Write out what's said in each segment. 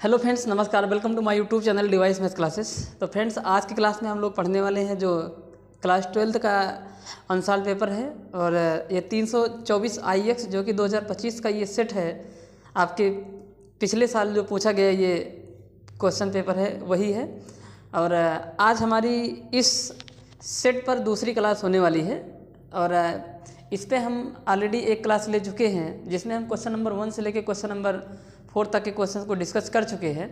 Hello friends, नमस्कार। Welcome to my YouTube channel device maths classes. तो friends, आज की क्लास में हम लोग पढ़ने वाले हैं जो क्लास 12th का अनसाल पेपर है। और ये 324 IX जो कि 2025 का ये सेट है। आपके पिछले साल जो पूछा गया ये क्वेश्चन पेपर है वही है। और आज हमारी इस सेट पर दूसरी क्लास होने वाली है। और इस पे हम ऑलरेडी एक क्लास ले चुके हैं जिसमें हम क्वेश्चन नंबर 1 से लेकर क्वेश्चन नंबर 4 तक के क्वेश्चन को डिस्कस कर चुके हैं।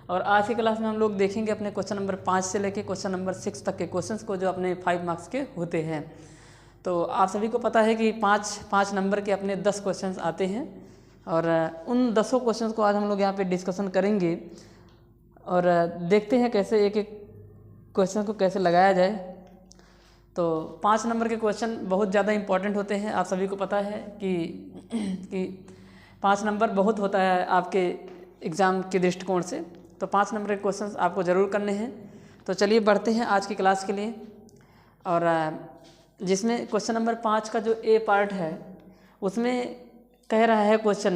और आज की क्लास में हम लोग देखेंगे अपने क्वेश्चन नंबर 5 से लेकर क्वेश्चन नंबर 6 तक के क्वेश्चंस को, जो अपने 5 मार्क्स के होते हैं। तो आप सभी को पता है कि पाँच नंबर के अपने 10 क्वेश्चंस आते हैं। और उन 10 क्वेश्चंस को आज हम लोग यहाँ पे डिस्कशन करेंगे और देखते हैं कैसे एक एक क्वेश्चन को कैसे लगाया जाए। तो 5 नंबर के क्वेश्चन बहुत ज़्यादा इम्पॉर्टेंट होते हैं। आप सभी को पता है कि 5 नंबर बहुत होता है आपके एग्ज़ाम के दृष्टिकोण से। तो 5 नंबर के क्वेश्चंस आपको ज़रूर करने हैं। तो चलिए बढ़ते हैं आज की क्लास के लिए। और जिसमें क्वेश्चन नंबर 5 का जो ए पार्ट है उसमें कह रहा है क्वेश्चन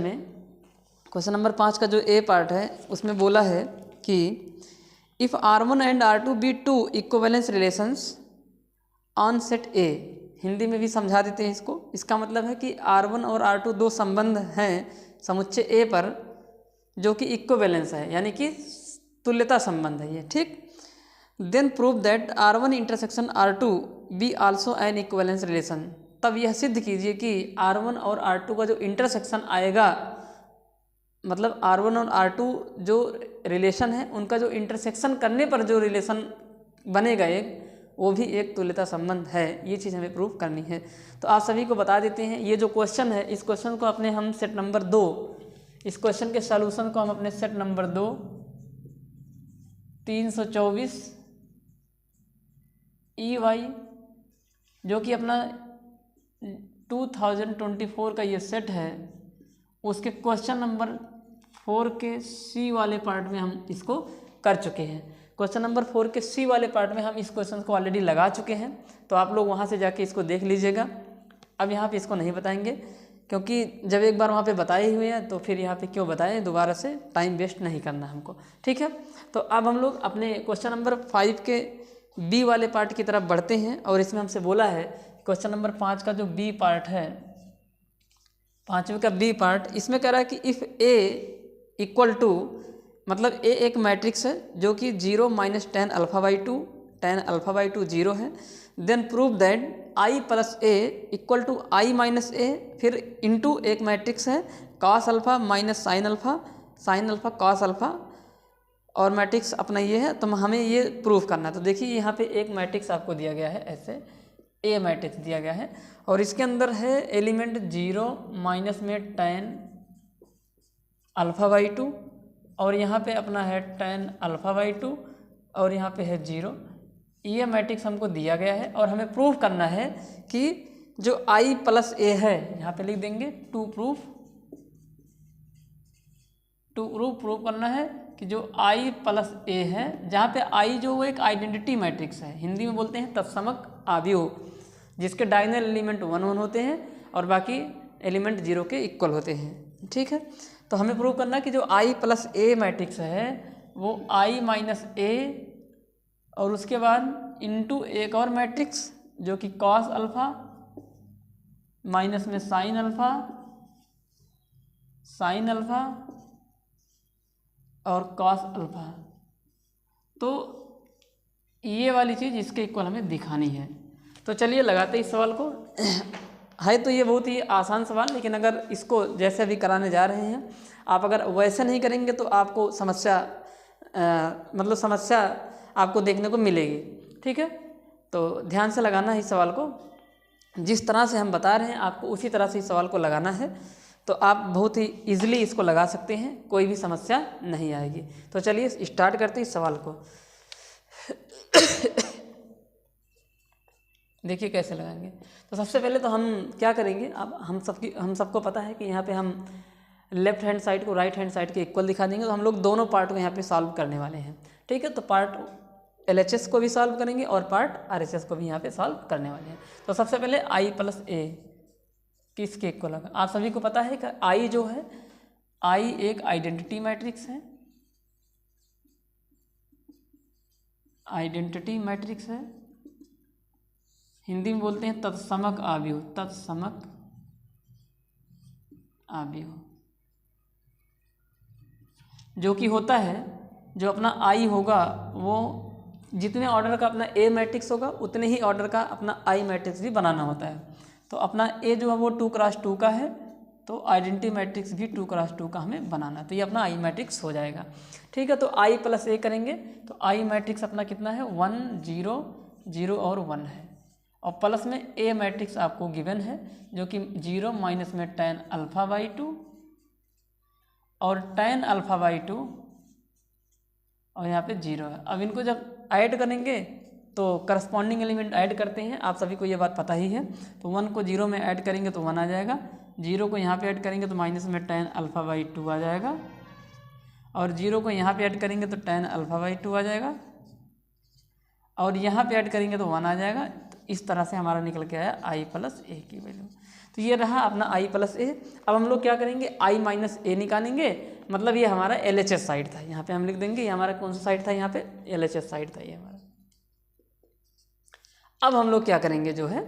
नंबर 5 का जो ए पार्ट है उसमें बोला है कि if R1 and R2 be two equivalence relations on set A. Hindi में भी समझा देते हैं इसको। इसका मतलब है कि R1 और R2 दो संबंध हैं समुच्चय ए पर जो कि इक्विवेलेंस है, यानी कि तुल्यता संबंध है ये, ठीक। Then prove that R1 intersection R2 be also an equivalence relation. तब यह सिद्ध कीजिए कि R1 और R2 का जो इंटरसेक्शन आएगा, मतलब R1 और R2 जो रिलेशन है उनका जो इंटरसेक्शन करने पर जो रिलेशन बनेगा एक, वो भी एक तुल्यता संबंध है। ये चीज़ हमें प्रूव करनी है। तो आप सभी को बता देते हैं ये जो क्वेश्चन है, इस क्वेश्चन को अपने हम सेट नंबर 2, इस क्वेश्चन के सॉल्यूशन को हम अपने सेट नंबर 2 324 EY जो कि अपना 2024 का ये सेट है, उसके क्वेश्चन नंबर 4 के C वाले पार्ट में हम इसको कर चुके हैं। क्वेश्चन नंबर 4 के C वाले पार्ट में हम इस क्वेश्चन को ऑलरेडी लगा चुके हैं। तो आप लोग वहाँ से जाके इसको देख लीजिएगा। अब यहाँ पे इसको नहीं बताएंगे क्योंकि जब एक बार वहाँ पे बताए हुए हैं तो फिर यहाँ पे क्यों बताएं, दोबारा से टाइम वेस्ट नहीं करना हमको, ठीक है। तो अब हम लोग अपने क्वेश्चन नंबर 5 के B वाले पार्ट की तरफ बढ़ते हैं। और इसमें हमसे बोला है क्वेश्चन नंबर 5 का जो B पार्ट है, 5वें का B पार्ट, इसमें कह रहा है कि इफ़ A इक्वल टू, मतलब A एक मैट्रिक्स है जो कि 0 - tan α/2, tan α/2 0 है। Then prove that I + A equal to I - A, फिर इंटू एक मैट्रिक्स है cos α - sin α, sin α cos α, और मैट्रिक्स अपना ये है। तो हमें ये प्रूव करना है। तो देखिए यहाँ पे एक मैट्रिक्स आपको दिया गया है, ऐसे A मैट्रिक्स दिया गया है और इसके अंदर है एलिमेंट 0 माइनस में tan α/2, और यहाँ पे अपना है tan α/2, और यहाँ पे है 0। ये मैट्रिक्स हमको दिया गया है और हमें प्रूव करना है कि जो I + A है, यहाँ पे लिख देंगे टू प्रूफ प्रूव करना है कि जो I + A है, जहाँ पे I जो वो एक आइडेंटिटी मैट्रिक्स है, हिंदी में बोलते हैं तत्समक आव्यूह, जिसके डायगोनल एलिमेंट 1 1 होते हैं और बाकी एलिमेंट 0 के इक्वल होते हैं, ठीक है। तो हमें प्रूव करना है कि जो I + A मैट्रिक्स है वो I - A और उसके बाद इंटू एक और मैट्रिक्स जो कि cos α माइनस में sin α और cos α। तो ये वाली चीज़ इसके इक्वल हमें दिखानी है। तो चलिए लगाते हैं इस सवाल को। है तो ये बहुत ही आसान सवाल, लेकिन अगर इसको जैसे अभी कराने जा रहे हैं, आप अगर वैसे नहीं करेंगे तो आपको समस्या आपको देखने को मिलेगी, ठीक है। तो ध्यान से लगाना है इस सवाल को। जिस तरह से हम बता रहे हैं आपको उसी तरह से इस सवाल को लगाना है। तो आप बहुत ही ईजिली इसको लगा सकते हैं, कोई भी समस्या नहीं आएगी। तो चलिए स्टार्ट करते हैं इस सवाल को। देखिए कैसे लगाएंगे। तो सबसे पहले तो हम क्या करेंगे, अब हम सबको पता है कि यहाँ पे हम लेफ्ट हैंड साइड को राइट हैंड साइड के इक्वल दिखा देंगे। तो हम लोग दोनों पार्ट को यहाँ पे सॉल्व करने वाले हैं, ठीक है। तो पार्ट LHS को भी सॉल्व करेंगे और पार्ट RHS को भी यहाँ पे सॉल्व करने वाले हैं। तो सबसे पहले I + A किसके इक्वल होगा। आप सभी को पता है कि I जो है, I एक आइडेंटिटी मैट्रिक्स है आइडेंटिटी मैट्रिक्स है, हिंदी में बोलते हैं तत्समक आव्यूह, तत्समक आव्यूह, जो कि होता है जो अपना आई होगा वो जितने ऑर्डर का अपना ए मैट्रिक्स होगा उतने ही ऑर्डर का अपना आई मैट्रिक्स भी बनाना होता है। तो अपना ए जो है वो 2x2 का है, तो आइडेंटिटी मैट्रिक्स भी 2x2 का हमें बनाना है, तो ये अपना आई मैट्रिक्स हो जाएगा। ठीक है, तो आई प्लस ए करेंगे तो आई मैट्रिक्स अपना कितना है 1 0 0 और 1 है, और प्लस में ए मैट्रिक्स आपको गिवन है जो कि 0 माइनस में tan α/2 और tan α/2 और यहाँ पे 0 है। अब इनको जब ऐड करेंगे तो करस्पॉन्डिंग एलिमेंट ऐड करते हैं, आप सभी को ये बात पता ही है। तो 1 को 0 में ऐड करेंगे तो 1 आ जाएगा, 0 को यहाँ पे ऐड करेंगे तो माइनस में tan α/2 आ जाएगा, और 0 को यहाँ पे ऐड करेंगे तो tan α/2 आ जाएगा, और यहाँ पे ऐड करेंगे तो 1 आ जाएगा। तो इस तरह से हमारा निकल के आया आई प्लस ए की वैल्यू। तो ये रहा अपना आई प्लस ए। अब हम लोग क्या करेंगे, आई माइनस ए निकालेंगे, मतलब ये हमारा LHS साइड था, यहाँ पे हम लिख देंगे ये हमारा कौन सा साइड था, यहाँ पे LHS साइड था ये हमारा। अब हम लोग क्या करेंगे जो है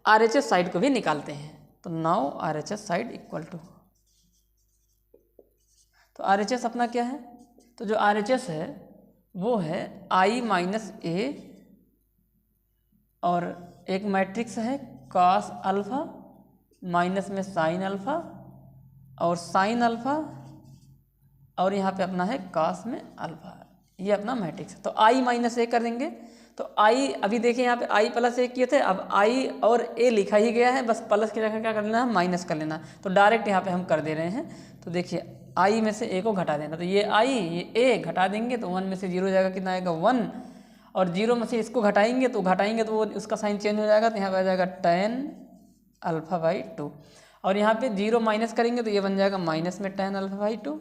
RHS साइड को भी निकालते हैं। तो now RHS side equal to, तो RHS अपना क्या है, तो जो RHS है वो है आई माइनस ए और एक मैट्रिक्स है cos अल्फा माइनस में sin अल्फा और sin अल्फा और यहाँ पे अपना है cos में अल्फा, ये अपना मैट्रिक्स है। तो आई माइनस ए करेंगे तो आई, अभी देखिए यहाँ पे आई प्लस ए किए थे, अब आई और ए लिखा ही गया है, बस प्लस की जगह क्या कर लेना है माइनस कर लेना, तो डायरेक्ट यहाँ पे हम कर दे रहे हैं। तो देखिए आई में से ए को घटा देना, तो ये आई ये ए घटा देंगे तो 1 में से 0 जाएगा, कितना आएगा 1, और 0 में से इसको घटाएंगे तो वो उसका साइन चेंज हो जाएगा, तो यहाँ पे आ जाएगा tan α/2, और यहाँ पे 0 माइनस करेंगे तो ये बन जाएगा माइनस में tan α/2।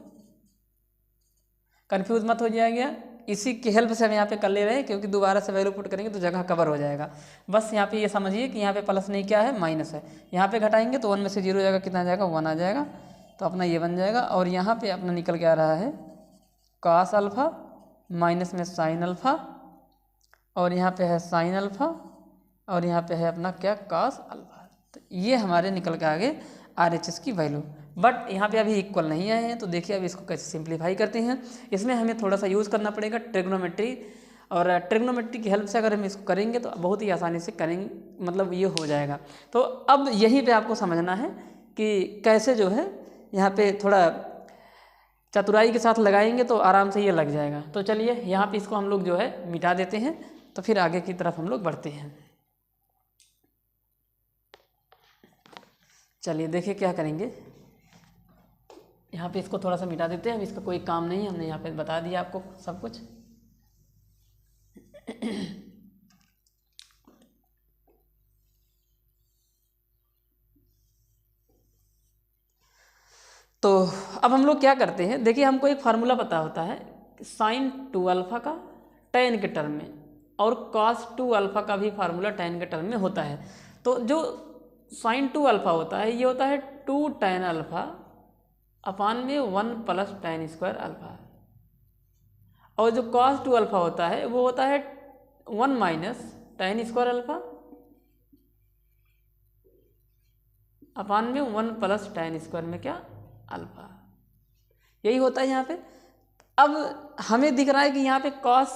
कन्फ्यूज मत हो जाएगा, इसी की हेल्प से हम यहाँ पे कर ले रहे हैं, क्योंकि दोबारा से वैल्यू पुट करेंगे तो जगह कवर हो जाएगा। बस यहाँ पे ये समझिए कि यहाँ पे प्लस नहीं क्या है, माइनस है। यहाँ पे घटाएंगे तो 1 में से 0 जाएगा, कितना आ जाएगा 1 आ जाएगा, तो अपना ये बन जाएगा। और यहाँ पे अपना निकल के आ रहा है cos अल्फा माइनस में sin अल्फा, और यहाँ पे है sin अल्फा, और यहाँ पे है अपना क्या cos अल्फा। तो ये हमारे निकल के आगे RHS की वैल्यू। बट यहाँ पे अभी इक्वल नहीं आए हैं, तो देखिए अब इसको कैसे सिंप्लीफाई करते हैं। इसमें हमें थोड़ा सा यूज़ करना पड़ेगा ट्रिग्नोमेट्री, और ट्रिग्नोमेट्री की हेल्प से अगर हम इसको करेंगे तो बहुत ही आसानी से करेंगे, मतलब ये हो जाएगा। तो अब यहीं पे आपको समझना है कि कैसे जो है यहाँ पे थोड़ा चतुराई के साथ लगाएंगे तो आराम से ये लग जाएगा। तो चलिए यहाँ पे इसको हम लोग जो है मिटा देते हैं, तो फिर आगे की तरफ हम लोग बढ़ते हैं। चलिए देखिए क्या करेंगे, यहाँ पे इसको थोड़ा सा मिटा देते हैं, अब इसका कोई काम नहीं है, हमने यहाँ पे बता दिया आपको सब कुछ। तो अब हम लोग क्या करते हैं, देखिए हमको एक फार्मूला पता होता है sin 2 अल्फा का tan के टर्म में, और cos 2 अल्फा का भी फार्मूला tan के टर्म में होता है। तो जो sin 2 अल्फा होता है ये होता है 2 tan अल्फा अपान में 1 प्लस tan स्क्वायर अल्फा, और जो cos 2 अल्फा होता है वो होता है 1 माइनस tan स्क्वायर अल्फा अपान में 1 प्लस tan स्क्वायर में क्या अल्फा, यही होता है यहाँ पे। अब हमें दिख रहा है कि यहाँ पे cos,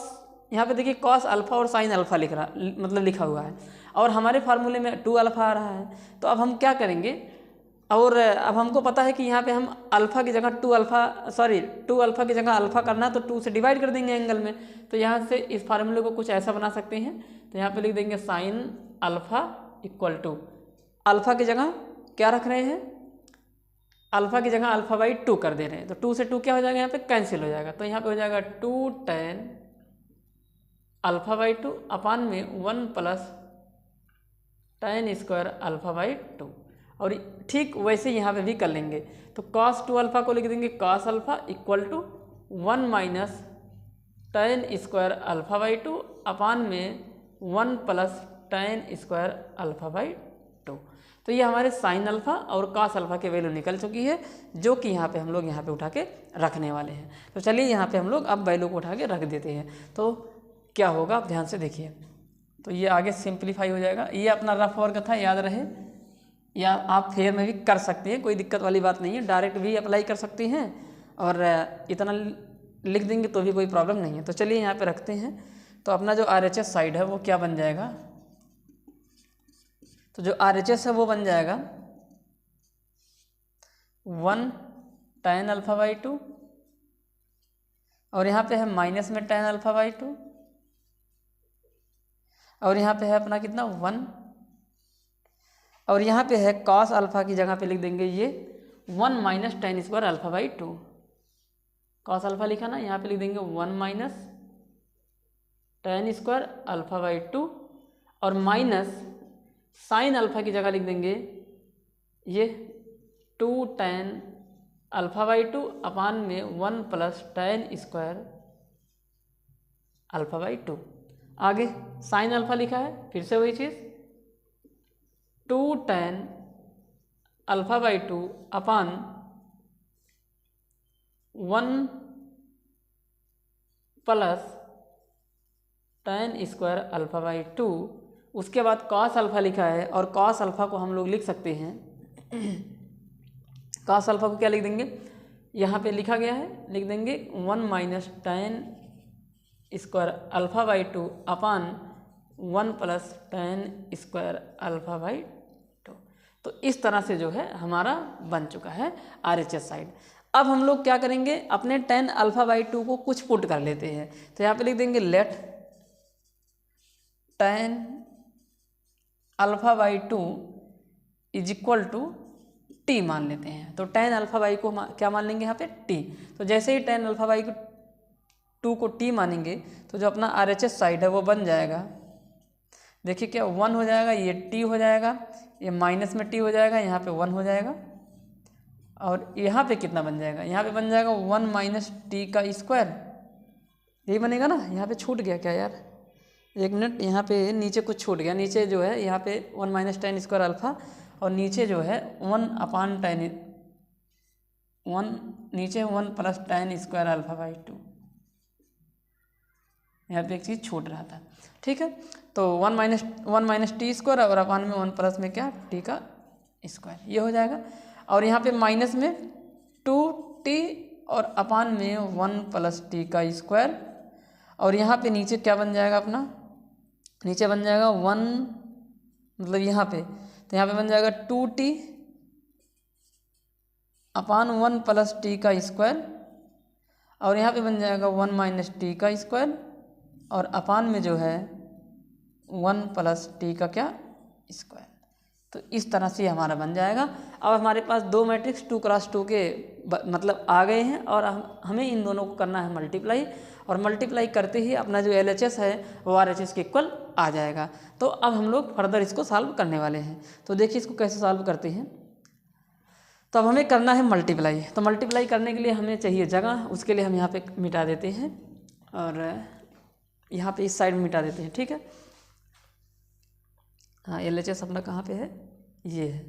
यहाँ पे देखिए cos अल्फा और sin अल्फा लिखा हुआ है, और हमारे फार्मूले में 2 अल्फा आ रहा है। तो अब हम क्या करेंगे, और अब हमको पता है कि यहाँ पे हम अल्फा की जगह 2 अल्फा की जगह अल्फा करना है तो 2 से डिवाइड कर देंगे एंगल में। तो यहाँ से इस फार्मूले को कुछ ऐसा बना सकते हैं, तो यहाँ पे लिख देंगे sin alpha equal to, alpha की जगह क्या रख रहे हैं, अल्फा की जगह α/2 कर दे रहे हैं, तो 2 से 2 क्या हो जाएगा, यहाँ पे कैंसिल हो जाएगा। तो यहाँ पे हो जाएगा 2 tan α/2 अपान में 1 प्लस tan स्क्वायर α/2, और ठीक वैसे यहाँ पे भी कर लेंगे। तो cos 2 अल्फा को लिख देंगे cos alpha equal to 1 minus tan square α/2 अपान में 1 प्लस tan स्क्वायर α/2। तो ये हमारे sin अल्फा और cos अल्फा के वैल्यू निकल चुकी है, जो कि यहाँ पे हम लोग यहाँ पे उठा के रखने वाले हैं। तो चलिए यहाँ पे हम लोग अब वैल्यू को उठा के रख देते हैं। तो क्या होगा आप ध्यान से देखिए। तो ये आगे सिंप्लीफाई हो जाएगा। ये अपना रफ वर्क था, याद रहे, या आप फेयर में भी कर सकते हैं, कोई दिक्कत वाली बात नहीं है, डायरेक्ट भी अप्लाई कर सकती हैं और इतना लिख देंगे तो भी कोई प्रॉब्लम नहीं है। तो चलिए यहाँ पे रखते हैं। तो अपना जो RHS साइड है वो क्या बन जाएगा, तो जो RHS है वो बन जाएगा 1 tan α/2 और यहाँ पे है माइनस में tan α/2 और यहाँ पे है अपना कितना 1 और यहाँ पे है cos अल्फा की जगह पे लिख देंगे ये 1 minus tan square α/2। cos alpha लिखा ना, यहाँ पे लिख देंगे 1 माइनस tan स्क्वायर α/2 और माइनस साइन अल्फा की जगह लिख देंगे ये 2 tan α/2 अपान में 1 प्लस tan स्क्वायर α/2। आगे साइन अल्फा लिखा है, फिर से वही चीज़ 2 tan α/2 अपान 1 प्लस tan स्क्वायर α/2। उसके बाद cos अल्फा लिखा है और cos अल्फा को हम लोग लिख सकते हैं cos अल्फा को क्या लिख देंगे, यहाँ पे लिखा गया है, लिख देंगे 1 माइनस tan स्क्वायर α/2 अपान 1 प्लस tan स्क्वायर α/2। तो इस तरह से जो है हमारा बन चुका है RHS साइड। अब हम लोग क्या करेंगे, अपने tan α/2 को कुछ पुट कर लेते हैं। तो यहाँ पे लिख देंगे let tan α/2 is equal to t मान लेते हैं। तो tan α/2 को क्या मान लेंगे यहाँ पे t। तो जैसे ही tan α/2 को t मानेंगे तो जो अपना RHS साइड है वो बन जाएगा, देखिए क्या 1 हो जाएगा, ये t हो जाएगा, ये माइनस में t हो जाएगा, यहाँ पे 1 हो जाएगा और यहाँ पे कितना बन जाएगा, यहाँ पे बन जाएगा 1 माइनस t का स्क्वायर, यही बनेगा ना। यहाँ पे छूट गया क्या यार, एक मिनट, यहाँ पे नीचे कुछ छूट गया, नीचे जो है यहाँ पे 1 माइनस tan स्क्वायर अल्फा और नीचे जो है 1 अपान tan 1 नीचे 1 प्लस tan स्क्वायर α/2, यहाँ पे एक चीज़ छूट रहा था, ठीक है। तो 1 माइनस टी स्क्वायर और अपान में 1 प्लस में क्या t का स्क्वायर, ये हो जाएगा। और यहाँ पे माइनस में 2t और अपान में 1 प्लस t का स्क्वायर और यहाँ पे नीचे क्या बन जाएगा अपना, नीचे बन जाएगा 1 मतलब यहाँ पे, तो यहाँ पे बन जाएगा 2t अपान 1 प्लस t का स्क्वायर और यहाँ पे बन जाएगा 1 माइनस t का स्क्वायर और अपान में जो है 1 प्लस t का क्या स्क्वायर। तो इस तरह से हमारा बन जाएगा। अब हमारे पास दो मैट्रिक्स 2x2 के मतलब आ गए हैं और हमें इन दोनों को करना है मल्टीप्लाई और मल्टीप्लाई करते ही अपना जो LHS है वो RHS के इक्वल आ जाएगा। तो अब हम लोग फर्दर इसको सॉल्व करने वाले हैं। तो देखिए इसको कैसे सॉल्व करते हैं। तो अब हमें करना है मल्टीप्लाई। तो मल्टीप्लाई करने के लिए हमें चाहिए जगह, उसके लिए हम यहाँ पे मिटा देते हैं और यहाँ पे इस साइड में मिटा देते हैं, ठीक है। हाँ LHS अपना कहाँ पे है, ये है,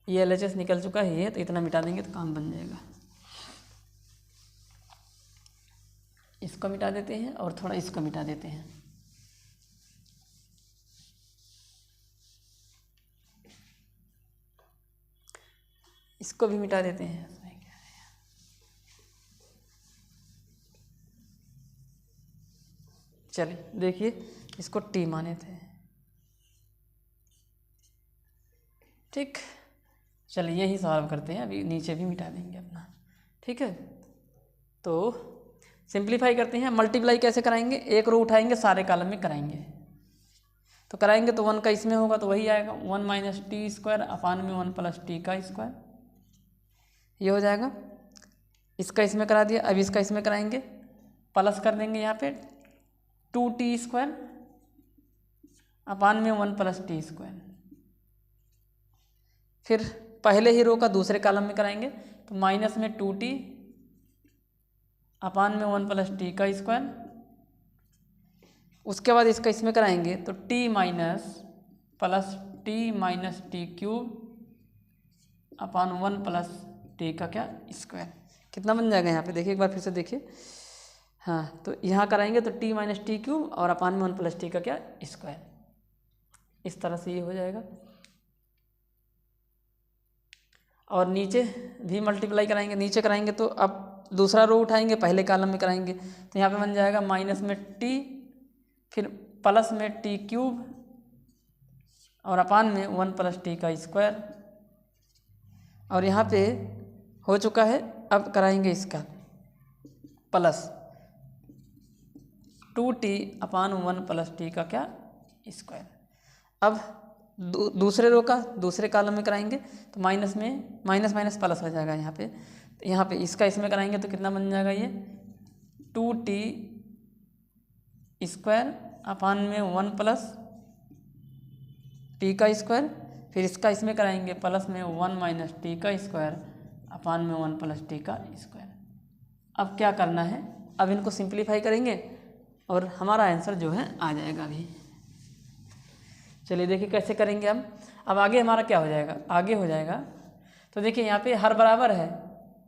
ये LHS निकल चुका है ये, तो इतना मिटा देंगे तो काम बन जाएगा। इसको मिटा देते हैं और थोड़ा इसको मिटा देते हैं। इसको भी मिटा देते हैं। चलिए देखिए इसको t माने थे, ठीक। चलिए यही सॉल्व करते हैं, अभी नीचे भी मिटा देंगे अपना, ठीक है। तो सिंप्लीफाई करते हैं। मल्टीप्लाई कैसे कराएंगे, एक रो उठाएंगे सारे कॉलम में कराएंगे। तो कराएंगे तो 1 का इसमें होगा तो वही आएगा 1 माइनस टी स्क्वायर अपान में 1 प्लस टी का स्क्वायर, ये हो जाएगा। इसका इसमें करा दिया, अब इसका इसमें कराएंगे, प्लस कर देंगे यहाँ पे 2t स्क्वायर अपान में 1 प्लस टी स्क्वायर। फिर पहले ही रो का दूसरे कॉलम में कराएंगे तो माइनस में 2t अपान में 1 प्लस टी का स्क्वायर। उसके बाद इसका इसमें कराएंगे तो t minus plus T minus T cube अपान 1 प्लस टी का क्या स्क्वायर। कितना बन जाएगा यहाँ पे देखिए एक बार फिर से देखिए। हाँ, तो यहाँ कराएंगे तो टी माइनस टी क्यूब और अपान में 1 प्लस टी का क्या स्क्वायर, इस तरह से ये हो जाएगा। और नीचे भी मल्टीप्लाई कराएंगे, नीचे कराएंगे तो अब दूसरा रो उठाएंगे, पहले कॉलम में कराएंगे तो यहाँ पे बन जाएगा माइनस में टी, फिर प्लस में टी क्यूब और अपान में 1 प्लस टी का स्क्वायर। और यहाँ पे हो चुका है, अब कराएंगे इसका प्लस 2t अपान 1 प्लस टी का क्या स्क्वायर। अब दूसरे रो का दूसरे कॉलम में कराएंगे तो माइनस में माइनस माइनस प्लस हो जाएगा यहाँ पे, तो यहाँ पे इसका इसमें कराएंगे तो कितना बन जाएगा ये 2t स्क्वायर अपान में 1 प्लस टी का स्क्वायर, फिर इसका इसमें कराएंगे प्लस में 1 माइनस टी का स्क्वायर अपान में 1 प्लस टी का स्क्वायर। अब क्या करना है, अब इनको सिंप्लीफाई करेंगे और हमारा आंसर जो है आ जाएगा अभी। चलिए देखिए कैसे करेंगे हम। अब आगे हमारा क्या हो जाएगा, आगे हो जाएगा तो देखिए यहाँ पे हर बराबर है,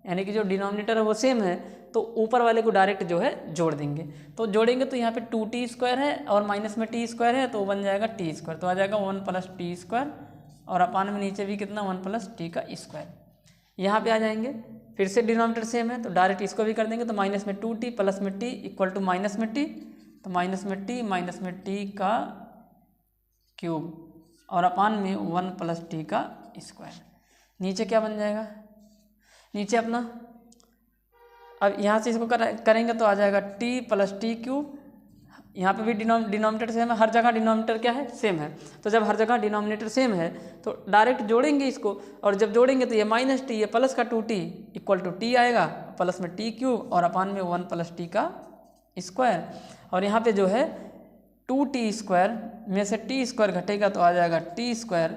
यानी कि जो डिनोमिनेटर है वो सेम है, तो ऊपर वाले को डायरेक्ट जो है जोड़ देंगे। तो जोड़ेंगे तो यहाँ पे 2t स्क्वायर है और माइनस में t स्क्वायर है तो बन जाएगा t स्क्वायर, तो आ जाएगा 1 प्लस टी स्क्वायर और अपान में नीचे भी कितना 1 प्लस टी का स्क्वायर। यहाँ पे आ जाएंगे, फिर से डिनोमिनेटर सेम है तो डायरेक्ट इसको भी कर देंगे, तो माइनस में 2t प्लस में t इक्वल टू माइनस में t, तो माइनस में t का क्यूब और अपान में 1 प्लस टी का स्क्वायर। नीचे क्या बन जाएगा, नीचे अपना अब यहाँ से इसको करेंगे तो आ जाएगा t प्लस टी क्यूब, यहाँ पे भी डिनोमिनेटर सेम है, हर जगह डिनोमिनेटर क्या है सेम है, तो जब हर जगह डिनोमिनेटर सेम है तो डायरेक्ट जोड़ेंगे इसको, और जब जोड़ेंगे तो ये माइनस टी, ये प्लस का 2t इक्वल टू टी आएगा, प्लस में टी क्यूब और अपान में 1 प्लस टी का स्क्वायर। और यहाँ पे जो है 2t स्क्वायर में से टी स्क्वायर घटेगा तो आ जाएगा टी स्क्वायर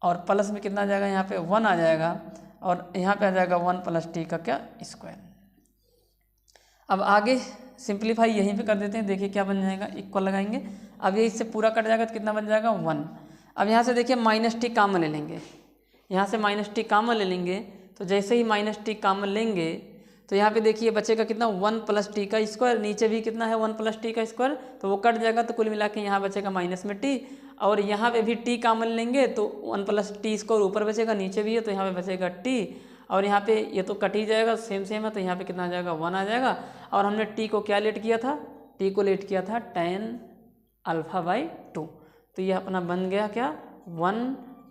और प्लस में कितना आ जाएगा, यहाँ पे 1 आ जाएगा और यहाँ पे आ जाएगा 1 प्लस टी का क्या स्क्वायर। अब आगे सिंप्लीफाई यहीं पे कर देते हैं, देखिए क्या बन जाएगा, इक्वल लगाएंगे, अब ये इससे पूरा कट जाएगा तो कितना बन जाएगा 1। अब यहाँ से देखिए माइनस टी कॉमन ले लेंगे, यहाँ से माइनस टी कॉमन ले लेंगे, तो जैसे ही माइनस टी कॉमन लेंगे तो यहाँ पे देखिए बचेगा कितना 1 प्लस टी का स्क्वायर, नीचे भी कितना है 1 प्लस टी का स्क्वायर, तो वो कट जाएगा तो कुल मिला के यहाँ बचेगा माइनस में टी, और यहाँ पे भी टी कॉमन लेंगे तो 1 प्लस टी स्क्वायर ऊपर बचेगा, नीचे भी है तो यहाँ पे बचेगा टी, और यहाँ पे ये तो कट ही जाएगा, सेम सेम है तो यहाँ पे कितना आ जाएगा 1 आ जाएगा। और हमने टी को क्या लेट किया था, टी को लेट किया था tan α/2, तो ये अपना बन गया क्या 1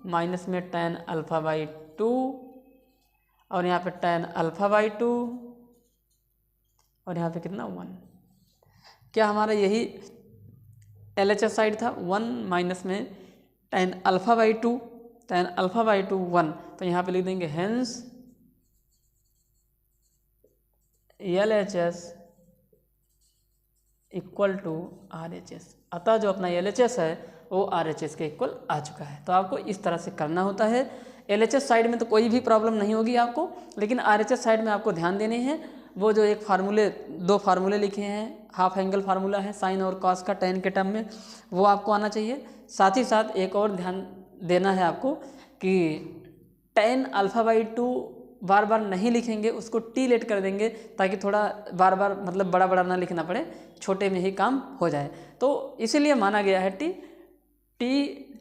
माइनस में tan α/2 और यहाँ पे tan α/2 और यहाँ पे कितना 1, क्या हमारा यही LHS साइड था, 1 माइनस में tan α/2 1, तो यहाँ पे लिख देंगे hence LHS equal to RHS, अतः जो अपना LHS है वो RHS के इक्वल आ चुका है। तो आपको इस तरह से करना होता है। LHS साइड में तो कोई भी प्रॉब्लम नहीं होगी आपको, लेकिन RHS साइड में आपको ध्यान देने हैं, वो जो एक फार्मूले 2 फार्मूले लिखे हैं, हाफ एंगल फार्मूला है साइन और कॉस का tan के टर्म में, वो आपको आना चाहिए। साथ ही साथ एक और ध्यान देना है आपको कि tan α/2 बार बार नहीं लिखेंगे, उसको टी लेट कर देंगे ताकि थोड़ा बार बार मतलब बड़ा बड़ा ना लिखना पड़े, छोटे में ही काम हो जाए, तो इसीलिए माना गया है टी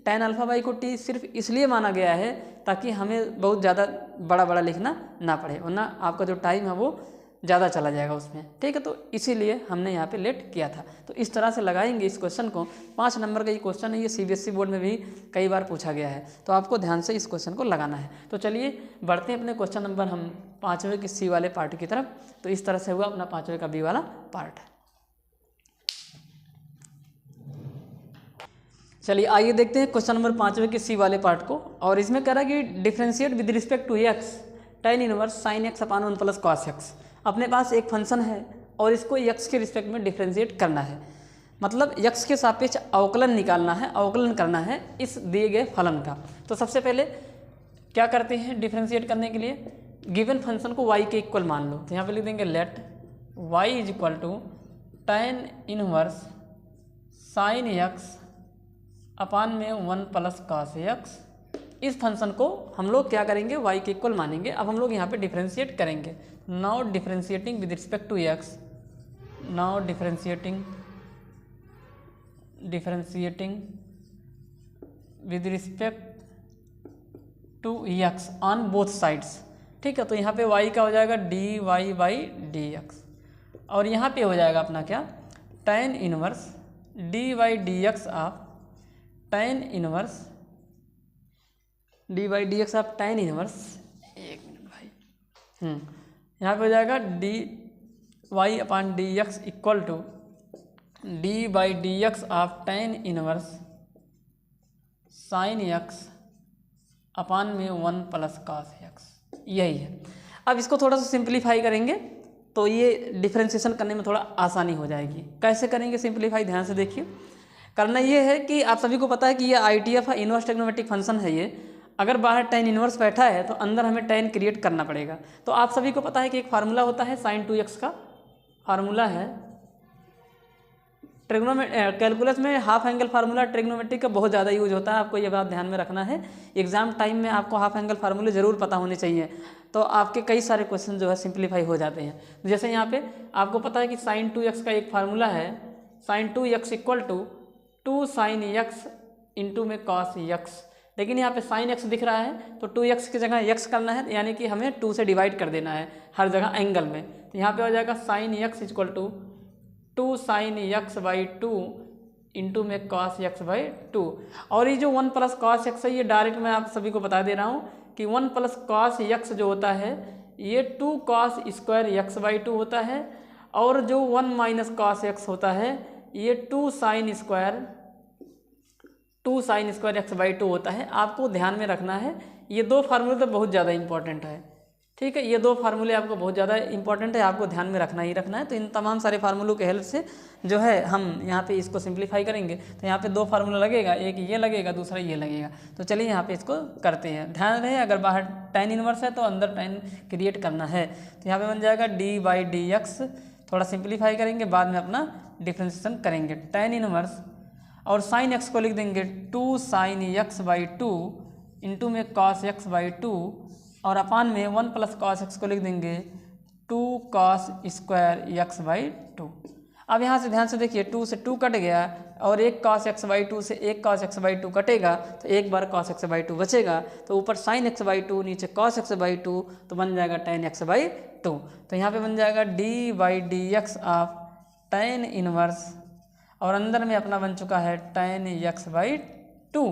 tan α/2 को टी सिर्फ इसलिए माना गया है ताकि हमें बहुत ज़्यादा बड़ा बड़ा लिखना ना पड़े, वरना आपका जो टाइम है वो ज़्यादा चला जाएगा उसमें, ठीक है। तो इसीलिए हमने यहाँ पे लेट किया था। तो इस तरह से लगाएंगे इस क्वेश्चन को। 5 नंबर का ये क्वेश्चन है, ये CBSE बोर्ड में भी कई बार पूछा गया है, तो आपको ध्यान से इस क्वेश्चन को लगाना है। तो चलिए बढ़ते हैं अपने क्वेश्चन नंबर हम 5वें के C वाले पार्ट की तरफ। तो इस तरह से हुआ अपना 5वें का B वाला पार्ट। चलिए आइए देखते हैं क्वेश्चन नंबर 5वें के C वाले पार्ट को। और इसमें कह रहा है कि differentiate with respect to x tan inverse sin x upon 1 plus cos x। अपने पास एक फंक्शन है और इसको x के रिस्पेक्ट में डिफ्रेंशिएट करना है, मतलब x के सापेक्ष अवकलन निकालना है, अवकलन करना है इस दिए गए फलन का। तो सबसे पहले क्या करते हैं डिफ्रेंशिएट करने के लिए, गिवन फंक्शन को y के इक्वल मान लो, तो यहाँ पे लिख देंगे let y is equal to tan inverse sin x upon में 1 प्लस cos x। इस फंक्शन को हम लोग क्या करेंगे, y के इक्वल मानेंगे। अब हम लोग यहाँ पे डिफ्रेंशिएट करेंगे। Now differentiating with respect to x now differentiating with respect to x on both sides. ठीक है, तो यहाँ पे y का हो जाएगा dy बाई डी एक्स, और यहाँ पे हो जाएगा अपना क्या, tan inverse dy d x of tan inverse dy d x of tan inverse, एक मिनट भाई, यहाँ पे हो जाएगा dy upon d x equal to d by d x of tan inverse sine x upon में 1 plus cos x, यही है। अब इसको थोड़ा सा सिंप्लीफाई करेंगे तो ये डिफरेंशिएशन करने में थोड़ा आसानी हो जाएगी। कैसे करेंगे सिंप्लीफाई, ध्यान से देखिए। करना ये है कि आप सभी को पता है कि ये ITF है, इनवर्स ट्रिग्नोमेट्रिक फंक्शन है ये। अगर बाहर tan इनवर्स बैठा है तो अंदर हमें tan क्रिएट करना पड़ेगा। तो आप सभी को पता है कि एक फार्मूला होता है sin 2x का, फार्मूला है कैलकुलस में हाफ एंगल फार्मूला ट्रिग्नोमेट्रिक का बहुत ज़्यादा यूज होता है, आपको ये बात ध्यान में रखना है। एग्जाम टाइम में आपको हाफ एंगल फार्मूले ज़रूर पता होने चाहिए, तो आपके कई सारे क्वेश्चन जो है सिंप्लीफाई हो जाते हैं। जैसे यहाँ पे आपको पता है कि sin 2x का एक फार्मूला है, sin 2x equal to 2 sin x into में cos x, लेकिन यहाँ पे sin x दिख रहा है तो 2x की जगह x करना है, यानी कि हमें 2 से डिवाइड कर देना है हर जगह एंगल में। तो यहाँ पे हो जाएगा sin x equal to 2 sin x by 2 into में cos x बाई 2, और ये जो 1 प्लस cos x है ये डायरेक्ट मैं आप सभी को बता दे रहा हूँ कि 1 प्लस cos x जो होता है ये 2 cos स्क्वायर x बाई 2 होता है, और जो 1 माइनस cos x होता है ये 2 sin स्क्वायर x बाई 2 होता है। आपको ध्यान में रखना है, ये दो फार्मूले तो बहुत ज़्यादा इंपॉर्टेंट है। ठीक है, ये दो फार्मूले आपको बहुत ज़्यादा इंपॉर्टेंट है, आपको ध्यान में रखना ही रखना है। तो इन तमाम सारे फार्मूलों के हेल्प से जो है हम यहाँ पे इसको सिंप्लीफाई करेंगे। तो यहाँ पे दो फार्मूला लगेगा, एक ये लगेगा दूसरा ये लगेगा। तो चलिए यहाँ पे इसको करते हैं। ध्यान रहे अगर बाहर tan इनवर्स है तो अंदर tan क्रिएट करना है। तो यहाँ पे बन जाएगा डी बाई डी एक्स, थोड़ा सिंप्लीफाई करेंगे बाद में अपना डिफ्रेंशिएशन करेंगे। tan इनवर्स और sin x को लिख देंगे 2 sin x बाई 2 इंटू में cos x बाई 2, और अपान में 1 प्लस cos x को लिख देंगे 2 cos स्क्वायर x बाई 2। अब यहाँ से ध्यान से देखिए 2 से 2 कट गया, और एक cos x बाई 2 से एक cos x बाई 2 कटेगा तो एक बार cos x बाई 2 बचेगा, तो ऊपर sin x बाई 2 नीचे cos x बाई 2, तो बन जाएगा tan x बाई 2। तो यहाँ पे बन जाएगा D by d x of tan inverse, और अंदर में अपना बन चुका है tan x बाई 2।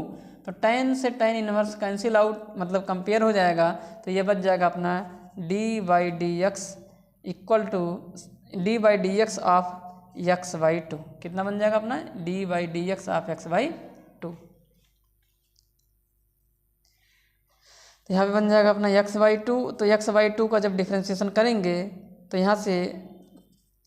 तो tan से tan इनवर्स कैंसिल आउट, मतलब कंपेयर हो जाएगा, तो ये बच जाएगा अपना d by d x equal to d by d x of x by 2। कितना बन जाएगा अपना d by d x of x by 2। तो यहाँ पे बन जाएगा अपना एक्स बाई 2। तो एक्स बाई 2 का जब डिफ्रेंशिएशन करेंगे तो यहाँ से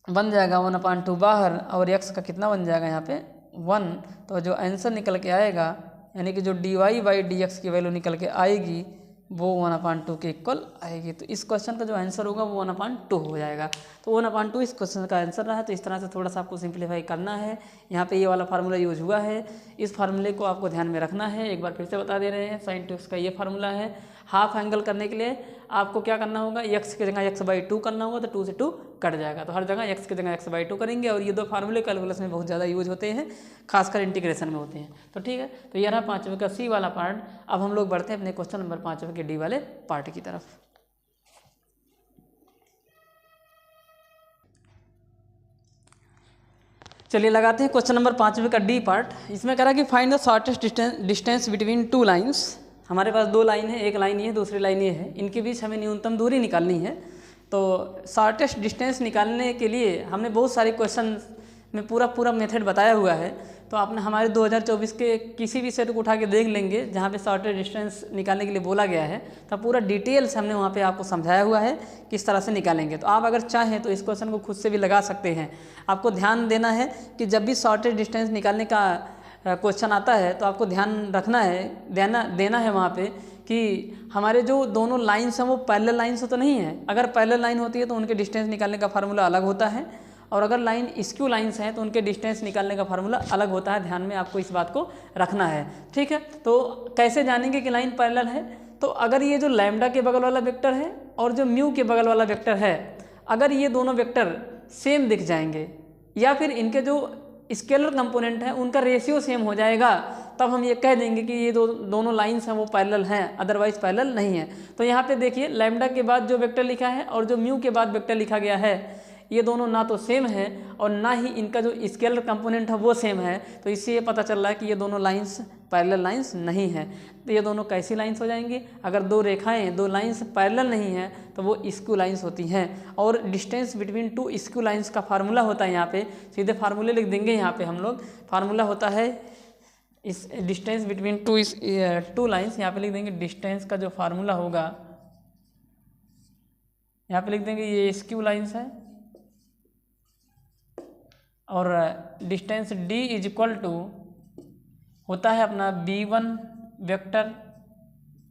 बन जाएगा 1/2 बाहर, और x का कितना बन जाएगा यहाँ पे 1। तो जो आंसर निकल के आएगा, यानी कि जो d y by d x की वैल्यू निकल के आएगी वो 1/2 के इक्वल आएगी। तो इस क्वेश्चन का जो आंसर होगा वो 1/2 हो जाएगा। तो 1/2 इस क्वेश्चन का आंसर रहा है। तो इस तरह से थोड़ा सा आपको सिंप्लीफाई करना है। यहाँ पे ये वाला फार्मूला यूज हुआ है, इस फार्मूले को आपको ध्यान में रखना है। एक बार फिर से बता दे रहे हैं, sin 2x का ये फार्मूला है। हाफ एंगल करने के लिए आपको क्या करना होगा, x की जगह x बाई 2 करना होगा, तो 2 से 2 कट जाएगा। तो हर जगह x की जगह x बाई 2 करेंगे, और ये दो फार्मूले कैलकुलस में बहुत ज़्यादा यूज होते हैं, खासकर इंटीग्रेशन में होते हैं। तो ठीक है, तो ये रहा 5वें का सी वाला पार्ट। अब हम लोग बढ़ते हैं अपने क्वेश्चन नंबर 5वें के डी वाले पार्ट की तरफ। चलिए लगाते हैं क्वेश्चन नंबर 5वें का डी पार्ट। इसमें कह रहा है कि find the shortest distance between 2 lines. हमारे पास 2 लाइन है, एक लाइन ये है, दूसरी लाइन ये है, इनके बीच हमें न्यूनतम दूरी निकालनी है। तो शॉर्टेस्ट डिस्टेंस निकालने के लिए हमने बहुत सारे क्वेश्चन में पूरा मेथड बताया हुआ है। तो आपने हमारे 2024 के किसी भी सेट को उठा के देख लेंगे जहाँ पे शॉर्टेस्ट डिस्टेंस निकालने के लिए बोला गया है, तो पूरा डिटेल से हमने वहाँ पे आपको समझाया हुआ है किस तरह से निकालेंगे। तो आप अगर चाहें तो इस क्वेश्चन को खुद से भी लगा सकते हैं। आपको ध्यान देना है कि जब भी शॉर्टेस्ट डिस्टेंस निकालने का क्वेश्चन आता है तो आपको ध्यान रखना है, देना है वहाँ पे कि हमारे जो दोनों लाइन्स हैं वो पैरेलल लाइन से तो नहीं है। अगर पैरेलल लाइन होती है तो उनके डिस्टेंस निकालने का फार्मूला अलग होता है, और अगर लाइन स्क्यू लाइन्स हैं तो उनके डिस्टेंस निकालने का फार्मूला अलग होता है। ध्यान में आपको इस बात को रखना है, ठीक है। तो कैसे जानेंगे कि लाइन पैरेलल है, तो अगर ये जो लैम्डा के बगल वाला वेक्टर है और जो म्यू के बगल वाला वेक्टर है, अगर ये दोनों वेक्टर सेम दिख जाएंगे, या फिर इनके जो स्केलर कंपोनेंट है उनका रेशियो सेम हो जाएगा, तब हम ये कह देंगे कि ये दोनों लाइंस हैं वो पैरेलल हैं, अदरवाइज पैरेलल नहीं है। तो यहाँ पे देखिए लैम्डा के बाद जो वेक्टर लिखा है और जो म्यू के बाद वेक्टर लिखा गया है, ये दोनों ना तो सेम है और ना ही इनका जो स्केलर कंपोनेंट है वो सेम है। तो इससे ये पता चल रहा है कि ये दोनों लाइंस पैरेलल लाइंस नहीं है। तो ये दोनों कैसी लाइंस हो जाएंगी? अगर दो रेखाएं, दो लाइंस पैरेलल नहीं है तो वो स्क्यू लाइंस होती हैं। और distance between two skew lines का फार्मूला होता है, यहाँ पे सीधे फार्मूले लिख देंगे। यहाँ पे हम लोग फार्मूला होता है इस डिस्टेंस बिटवीन टू लाइंस, यहाँ पे लिख देंगे डिस्टेंस का जो फार्मूला होगा, यहाँ पे लिख देंगे ये स्क्यू लाइंस है और distance d is equal to होता है अपना b1 वेक्टर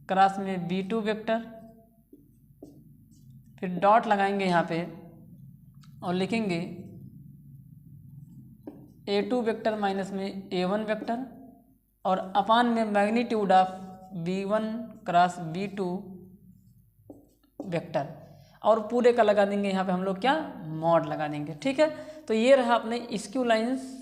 क्रॉस में b2 वेक्टर, फिर डॉट लगाएंगे यहाँ पे और लिखेंगे a2 वेक्टर माइनस में a1 वेक्टर और अपान में magnitude of b1 cross b2 vector और पूरे का लगा देंगे यहाँ पे हम लोग क्या, मॉड लगा देंगे। ठीक है, तो ये रहा अपने स्क्यू लाइंस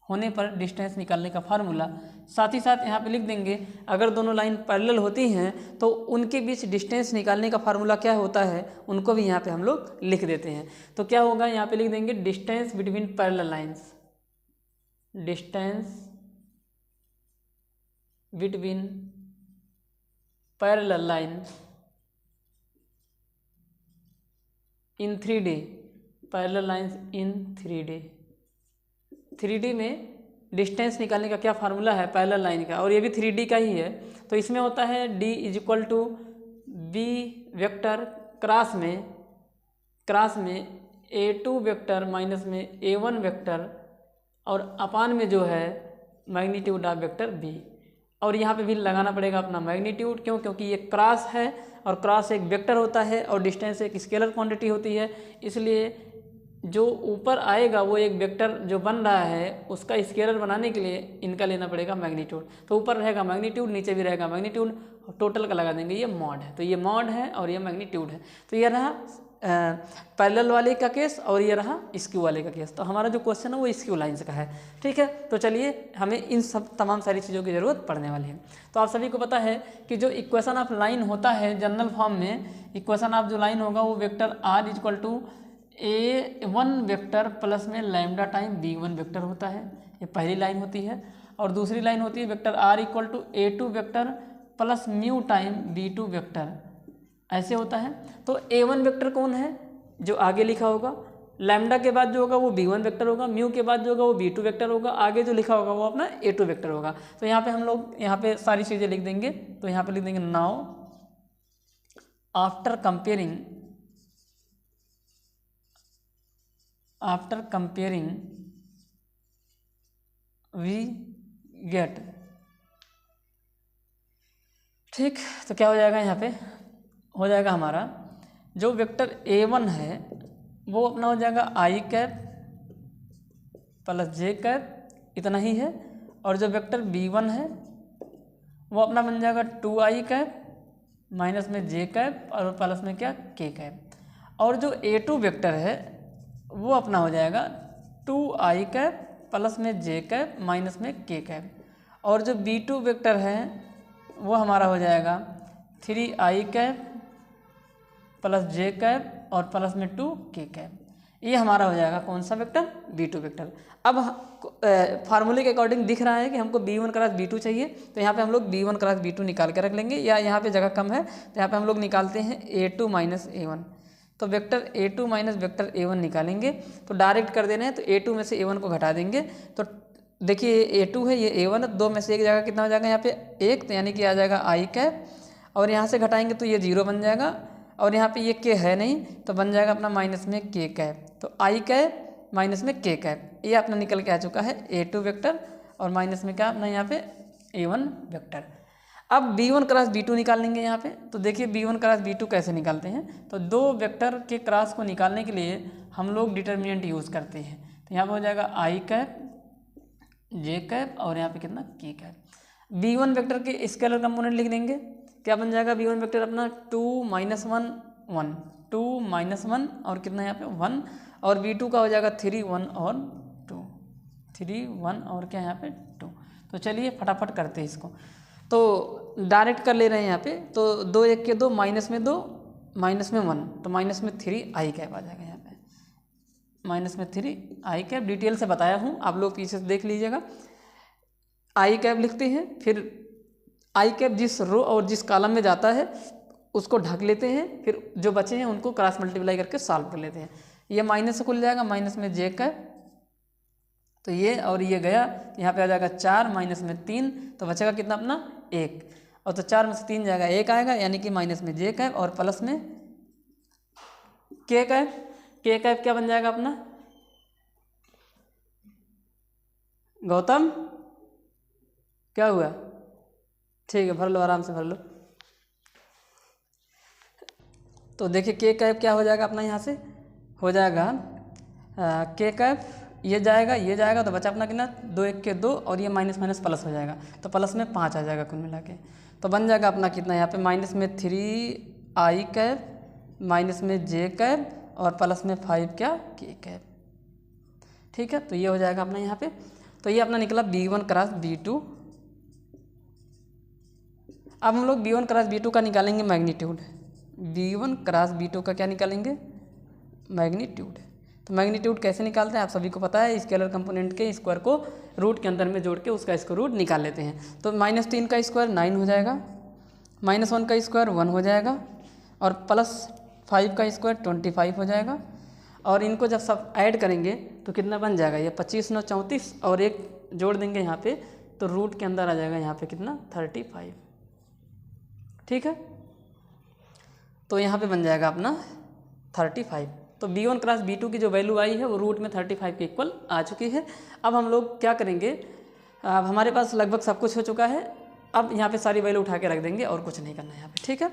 होने पर डिस्टेंस निकालने का फार्मूला। साथ ही साथ यहाँ पे लिख देंगे अगर दोनों लाइन पैरेलल होती हैं तो उनके बीच डिस्टेंस निकालने का फार्मूला क्या होता है, उनको भी यहाँ पे हम लोग लिख देते हैं। तो क्या होगा, यहाँ पे लिख देंगे distance between parallel lines, distance between parallel line in 3D, parallel lines in 3D। 3D में डिस्टेंस निकालने का क्या फार्मूला है पैरेलल लाइन का, और ये भी 3D का ही है। तो इसमें होता है d is equal to b vector cross में a2 वेक्टर माइनस में a1 वेक्टर और अपान में जो है मैग्नीट्यूड ऑफ वेक्टर b। और यहाँ पे भी लगाना पड़ेगा अपना मैग्नीट्यूड, क्यों? क्योंकि ये क्रॉस है और क्रॉस एक वेक्टर होता है और डिस्टेंस एक स्केलर क्वांटिटी होती है, इसलिए जो ऊपर आएगा वो एक वेक्टर जो बन रहा है उसका स्केलर बनाने के लिए इनका लेना पड़ेगा मैग्नीट्यूड। तो ऊपर रहेगा मैग्नीट्यूड, नीचे भी रहेगा मैग्नीट्यूड, टोटल का लगा देंगे ये मॉड है। तो ये मॉड है और ये मैग्नीट्यूड है। तो ये रहा पैरेलल वाले का केस और ये रहा स्क्यू वाले का केस। तो हमारा जो क्वेश्चन है वो स्क्यू लाइंस का है। ठीक है, तो चलिए हमें इन सब तमाम सारी चीज़ों की ज़रूरत पड़ने वाली है। तो आप सभी को पता है कि जो इक्वेशन ऑफ लाइन होता है जनरल फॉर्म में, इक्वेशन ऑफ जो लाइन होगा वो vector r is equal to a1 vector plus में लैम्डा टाइम b1 वेक्टर होता है। ये पहली लाइन होती है। और दूसरी लाइन होती है vector r equal to a2 vector plus mu time b2 vector, ऐसे होता है। तो a1 वेक्टर कौन है, जो आगे लिखा होगा, लैम्डा के बाद जो होगा वो b1 वेक्टर होगा, म्यू के बाद जो होगा वो b2 वेक्टर होगा, आगे जो लिखा होगा वो अपना a2 वेक्टर होगा। तो यहाँ पे हम लोग यहाँ पे सारी चीज़ें लिख देंगे। तो यहाँ पे लिख देंगे now after comparing we get. ठीक, तो क्या हो जाएगा, यहाँ पे हो जाएगा हमारा जो वेक्टर a1 है वो अपना हो जाएगा i cap plus j cap, इतना ही है। और जो वेक्टर b1 है वो अपना बन जाएगा 2i कैप माइनस में j कैप और प्लस में क्या, k कैप। और जो a2 वेक्टर है वो अपना हो जाएगा 2i कैप प्लस में j कैप माइनस में k कैप। और जो b2 वेक्टर है वो हमारा हो जाएगा 3i cap plus j cap और प्लस में 2k कैप। ये हमारा हो जाएगा कौन सा वेक्टर, b2 वेक्टर। अब फार्मूले के अकॉर्डिंग दिख रहा है कि हमको b1 क्रॉस b2 चाहिए, तो यहाँ पे हम लोग b1 क्रॉस b2 निकाल के रख लेंगे, या यहाँ पे जगह कम है तो यहाँ पे हम लोग निकालते हैं a2 माइनस a1। तो vector a2 minus vector a1 निकालेंगे तो डायरेक्ट कर देना है। तो a2 में से a1 को घटा देंगे। तो देखिए a2 है, ये a1 है, दो में से एक जगह कितना हो जाएगा यहाँ पे एक, तो यानी कि आ जाएगा i कैप, और यहाँ से घटाएंगे तो ये 0 बन जाएगा, और यहाँ पे ये k है नहीं तो बन जाएगा अपना माइनस में k कैप। तो i कैप माइनस में k कैप, ये अपना निकल के आ चुका है a2 वेक्टर और माइनस में क्या अपना यहाँ पे a1 वेक्टर। अब b1 क्रॉस b2 निकाल लेंगे यहाँ पे। तो देखिए b1 क्रॉस b2 कैसे निकालते हैं, तो दो वेक्टर के क्रॉस को निकालने के लिए हम लोग डिटर्मिनेंट यूज़ करते हैं। तो यहाँ पे हो जाएगा i कैप j कैप और यहाँ पे कितना k कैप। b1 वेक्टर के स्केलर कंपोनेंट लिख देंगे, क्या बन जाएगा b1 वेक्टर अपना 2 - 1 1, 2 - 1 और कितना यहाँ पे 1, और V2 का हो जाएगा 3 1 और 2, 3 1 और क्या यहाँ पे 2। तो चलिए फटाफट करते हैं इसको। तो डायरेक्ट कर ले रहे हैं यहाँ पे, तो 2 1 के 2 माइनस में 2 माइनस में 1, तो माइनस में 3 आई कैप आ जाएगा यहाँ पे, माइनस में 3 आई कैप। डिटेल से बताया हूँ, आप लोग पीछे से देख लीजिएगा। आई कैप लिखते हैं, फिर आई कैप जिस रो और जिस कॉलम में जाता है उसको ढक लेते हैं, फिर जो बचे हैं उनको क्रॉस मल्टीप्लाई करके सॉल्व कर लेते हैं। ये माइनस से खुल जाएगा, माइनस में जे कैप, तो ये और ये गया, यहाँ पे आ जाएगा 4 माइनस में 3, तो बचेगा कितना अपना 1, और तो 4 में से 3 जाएगा 1 आएगा, यानी कि माइनस में जे कैप और प्लस में के कैप। के कैप क्या बन जाएगा अपना गौतम, क्या हुआ? ठीक है, भर लो, आराम से भर लो। तो देखिए के कैप क्या हो जाएगा अपना, यहाँ से हो जाएगा के कैप, ये जाएगा तो बचा अपना कितना 2 1 के 2, और ये माइनस माइनस प्लस हो जाएगा, तो प्लस में 5 आ जाएगा कुल मिला के। तो बन जाएगा अपना कितना यहाँ पे माइनस में 3 आई कैप, माइनस में जे कैप, और प्लस में 5 क्या के कैप। ठीक है, तो ये हो जाएगा अपना यहाँ पे। तो ये अपना निकला B1 क्रॉस B2। अब हम लोग B1 क्रॉस B2 का निकालेंगे मैग्नीट्यूड। B1 क्रॉस B2 का क्या निकालेंगे? मैग्नीट्यूड। तो मैग्नीट्यूड कैसे निकालते हैं आप सभी को पता है, स्केलर कंपोनेंट के स्क्वायर को रूट के अंदर में जोड़ के उसका स्क्वायर रूट निकाल लेते हैं। तो -3 का स्क्वायर 9 हो जाएगा, -1 का स्क्वायर 1 हो जाएगा, और +5 का स्क्वायर 25 हो जाएगा। और इनको जब सब ऐड करेंगे तो कितना बन जाएगा, ये 25 9 34, और एक जोड़ देंगे यहाँ पे, तो रूट के अंदर आ जाएगा यहाँ पे कितना 35। ठीक है, तो यहाँ पे बन जाएगा अपना 35। तो B1 क्रॉस B2 की जो वैल्यू आई है वो रूट में 35 के इक्वल आ चुकी है। अब हम लोग क्या करेंगे, अब हमारे पास लगभग सब कुछ हो चुका है, अब यहाँ पे सारी वैल्यू उठा के रख देंगे और कुछ नहीं करना है यहाँ पे। ठीक है,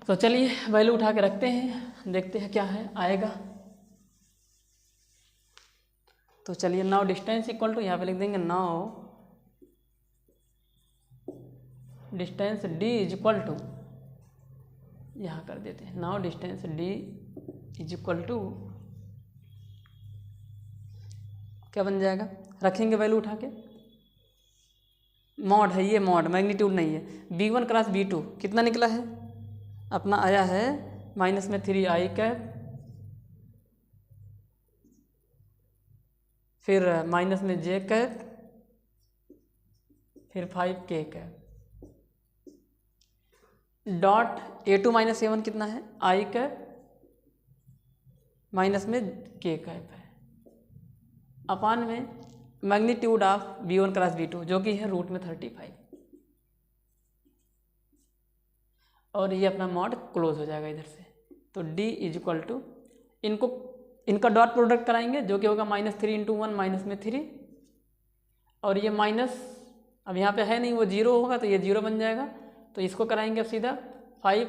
तो चलिए वैल्यू उठा के रखते हैं, देखते हैं क्या है आएगा। तो चलिए नाउ डिस्टेंस इक्वल टू, यहाँ पे लिख देंगे now distance D is equal to, यहाँ कर देते हैं now distance D is equal to, क्या बन जाएगा, रखेंगे वैल्यू उठा के, मॉड है ये, मॉड मैग्नीट्यूड नहीं है। B1 क्रॉस B2 कितना निकला है अपना, आया है माइनस में 3 आई कैप, फिर माइनस में जे कैप, फिर 5 के cap, dot A2 minus A1 कितना है आई कैप, माइनस में के कैप है, अपान में magnitude of B1 cross B2 जो कि है रूट में 35, और ये अपना मॉड क्लोज हो जाएगा इधर से। तो D इज इक्वल टू, इनका डॉट प्रोडक्ट कराएंगे जो कि होगा -3 × 1 माइनस में 3, और ये माइनस अब यहाँ पे है नहीं, वो 0 होगा तो ये 0 बन जाएगा, तो इसको कराएंगे अब सीधा 5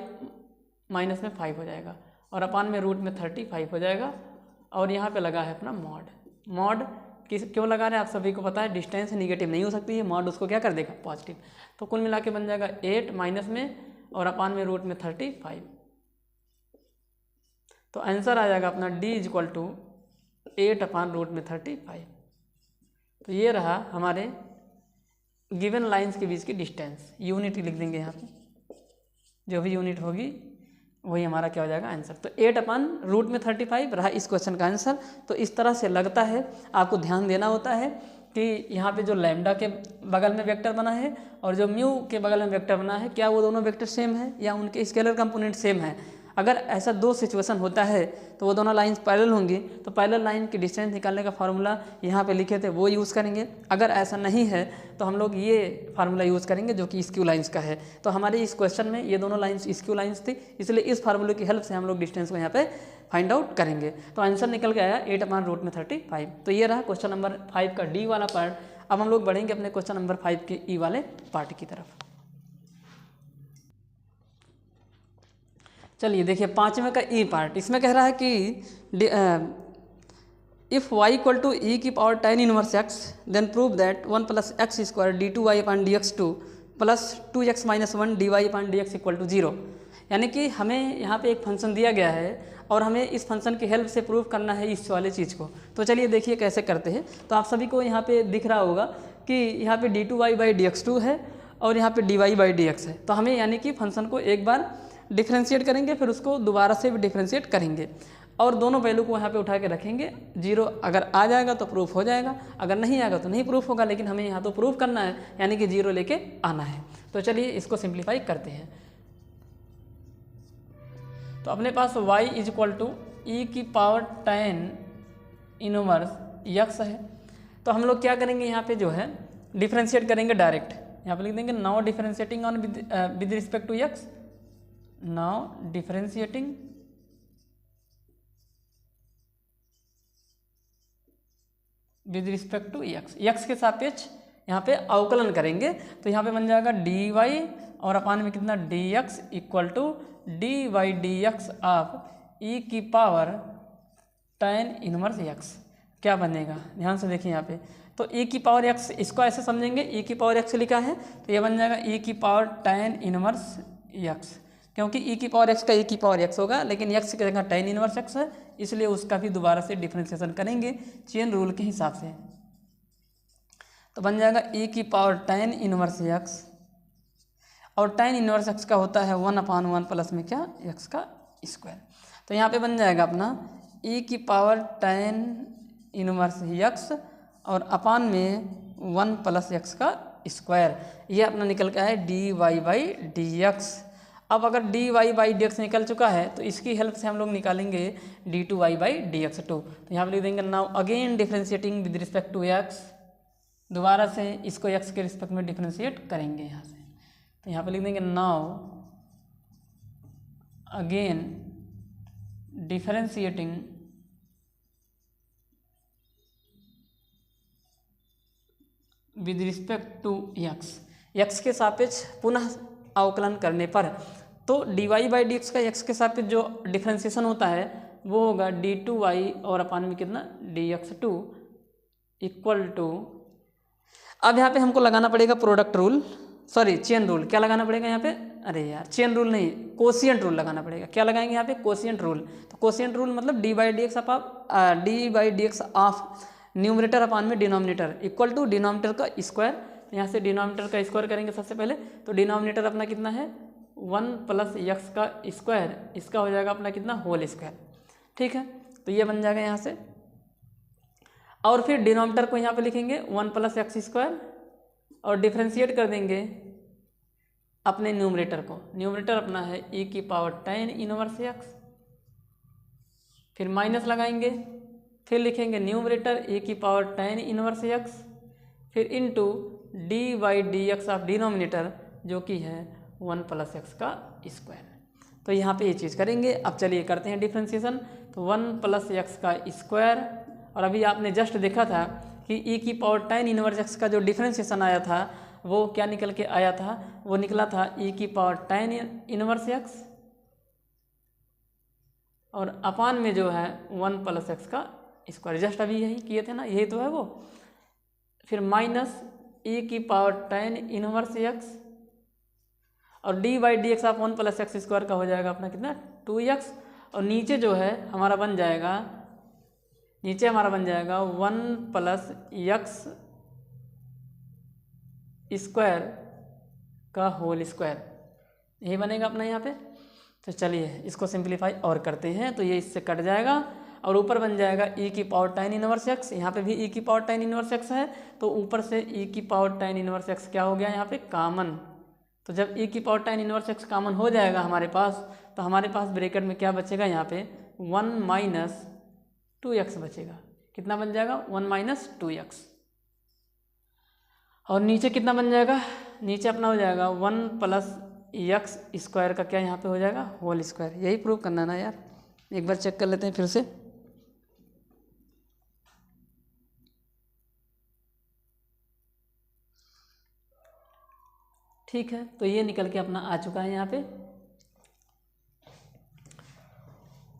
माइनस में 5 हो जाएगा, और अपान में रूट में 35 हो जाएगा। और यहाँ पे लगा है अपना मॉड। मॉड क्यों लगा रहे हैं आप सभी को पता है, डिस्टेंस निगेटिव नहीं हो सकती है, मॉड उसको क्या कर देगा पॉजिटिव। तो कुल मिला के बन जाएगा 8 माइनस में और अपान में रूट में 35। तो आंसर आ जाएगा अपना D is equal to 8 upon root में 35। तो ये रहा हमारे गिवन लाइंस के बीच की डिस्टेंस। यूनिट लिख देंगे यहाँ पे, जो भी यूनिट होगी वही हमारा क्या हो जाएगा आंसर। तो 8 अपान रूट में 35 रहा इस क्वेश्चन का आंसर। तो इस तरह से लगता है, आपको ध्यान देना होता है कि यहाँ पे जो लैम्डा के बगल में वेक्टर बना है और जो म्यू के बगल में वेक्टर बना है, क्या वो दोनों वेक्टर सेम है या उनके स्केलर कंपोनेंट सेम है। अगर ऐसा 2 सिचुएशन होता है तो वो दोनों लाइंस पैरेलल होंगी, तो पैरेलल लाइन की डिस्टेंस निकालने का फार्मूला यहाँ पे लिखे थे वो यूज़ करेंगे। अगर ऐसा नहीं है तो हम लोग ये फार्मूला यूज़ करेंगे जो कि स्क्यू लाइंस का है। तो हमारे इस क्वेश्चन में ये दोनों लाइंस स्क्यू लाइंस थी, इसलिए इस फार्मूले की हेल्प से हम लोग डिस्टेंस को यहाँ पे फाइंड आउट करेंगे। तो आंसर निकल के आया 8 अपान रूट में 35। तो ये रहा क्वेश्चन नंबर 5 का डी वाला पार्ट। अब हम लोग बढ़ेंगे अपने क्वेश्चन नंबर 5 के ई वाले पार्ट की तरफ। चलिए देखिए 5वें का ई पार्ट, इसमें कह रहा है कि if y equal to e की power tan inverse x then prove that 1 + x² d2y upon dx2 + 2x - 1 dy upon dx equal to 0। यानी कि हमें यहाँ पे एक फंक्शन दिया गया है और हमें इस फंक्शन की हेल्प से प्रूव करना है इस वाले चीज़ को। तो चलिए देखिए कैसे करते हैं। तो आप सभी को यहाँ पे दिख रहा होगा कि यहाँ पे d2y/dx2 है और यहाँ पे dy/dx है। तो हमें यानी कि फंक्शन को एक बार डिफ्रेंशिएट करेंगे, फिर उसको दोबारा से भी डिफ्रेंशिएट करेंगे और दोनों वैल्यू को यहाँ पे उठा के रखेंगे। 0 अगर आ जाएगा तो प्रूफ हो जाएगा, अगर नहीं आएगा तो नहीं प्रूफ होगा, लेकिन हमें यहाँ तो प्रूफ करना है यानी कि 0 लेके आना है। तो चलिए इसको सिंप्लीफाई करते हैं। तो अपने पास y = e⁻tan इनवर्स x है। तो हम लोग क्या करेंगे, यहाँ पे जो है डिफ्रेंशिएट करेंगे डायरेक्ट। यहाँ पे लिख देंगे now differentiating on with respect to x, now differentiating with respect to x के सापेक्ष यहाँ पे अवकलन करेंगे। तो यहाँ पे बन जाएगा dy और अपान में कितना dx = dy/dx of e⁻tan inverse x। क्या बनेगा, ध्यान से देखिए यहाँ पे। तो e⁻x इसको ऐसे समझेंगे, e⁻x लिखा है तो ये बन जाएगा e⁻tan इनवर्स x, क्योंकि e⁻x का e⁻x होगा लेकिन x की जगह tan इनवर्स x है, इसलिए उसका भी दोबारा से डिफ्रेंशिएशन करेंगे चेन रूल के हिसाब से। तो बन जाएगा e⁻tan इनवर्स x और tan इनवर्स x का होता है 1/1 प्लस में क्या x का स्क्वायर। तो यहाँ पे बन जाएगा अपना e⁻tan इनवर्स x और अपान में 1 प्लस x का स्क्वायर। ये अपना निकल के आया dy/dx। अब अगर dy/dx निकल चुका है तो इसकी हेल्प से हम लोग निकालेंगे d2y/dx2। तो यहाँ पे लिख देंगे now again differentiating with respect to x, दोबारा से इसको x के रिस्पेक्ट में डिफ्रेंशिएट करेंगे यहाँ से। तो यहाँ पे लिख देंगे now again differentiating with respect to x के सापेक्ष पुनः अवकलन करने पर। तो dy/dx का x के सापेक्ष जो डिफ्रेंशिएशन होता है वो होगा d2y और अपान में कितना dx2 = अब यहाँ पे हमको लगाना पड़ेगा product rule, sorry chain rule. क्या लगाना पड़ेगा यहाँ पे, अरे यार चेन रूल नहीं, कोशिएंट रूल लगाना पड़ेगा। क्या लगाएंगे यहाँ पे, कोशिएंट रूल। तो कोशिएंट रूल मतलब dy/dx ऑफ न्यूमरेटर अपान में डिनोमिनेटर = डिनोमिनेटर का स्क्वायर। यहाँ से डिनोमिनेटर का स्क्वायर करेंगे सबसे पहले। तो डिनोमिनेटर अपना कितना है 1 प्लस x का स्क्वायर, इसका हो जाएगा अपना कितना होल स्क्वायर। ठीक है, तो ये बन जाएगा यहाँ से। और फिर डिनोमिनेटर को यहाँ पे लिखेंगे 1 प्लस x² और डिफ्रेंशिएट कर देंगे अपने न्यूमरेटर को। न्यूमरेटर अपना है e⁻tan इनवर्स x, फिर माइनस लगाएंगे, फिर लिखेंगे न्यूमरेटर e⁻tan इनवर्स x, फिर इनटू dy/dx ऑफ डिनोमिनेटर जो कि है 1 प्लस x का स्क्वायर। तो यहाँ पे ये चीज़ करेंगे। अब चलिए करते हैं डिफ्रेंशिएशन। तो 1 प्लस x का स्क्वायर, और अभी आपने जस्ट देखा था कि e⁻tan इनवर्स x का जो डिफ्रेंशिएशन आया था वो क्या निकल के आया था, वो निकला था e⁻tan इनवर्स x और अपान में जो है 1 प्लस x का स्क्वायर। जस्ट अभी यही किए थे ना, यही तो है वो। फिर माइनस e⁻tan इनवर्स x और dy/dx of 1 plus x square का हो जाएगा अपना कितना 2x, और नीचे जो है हमारा बन जाएगा, नीचे हमारा बन जाएगा 1 प्लस x स्क्वायर का होल स्क्वायर। यही बनेगा अपना यहाँ पे। तो चलिए इसको सिंप्लीफाई और करते हैं। तो ये इससे कट जाएगा और ऊपर बन जाएगा e⁻tan इनवर्स x। यहाँ पे भी e⁻tan इनवर्स x है तो ऊपर से e⁻tan इनवर्स x क्या हो गया यहाँ पे कॉमन। तो जब e⁻tan इनवर्स x कॉमन हो जाएगा हमारे पास, तो हमारे पास ब्रैकेट में क्या बचेगा यहाँ पे 1 माइनस 2x बचेगा। कितना बन जाएगा 1 माइनस 2x। और नीचे कितना बन जाएगा, नीचे अपना हो जाएगा 1 प्लस x स्क्वायर का क्या यहाँ पे हो जाएगा होल स्क्वायर। यही प्रूव करना ना यार, एक बार चेक कर लेते हैं फिर से। ठीक है, तो ये निकल के अपना आ चुका है यहाँ पे।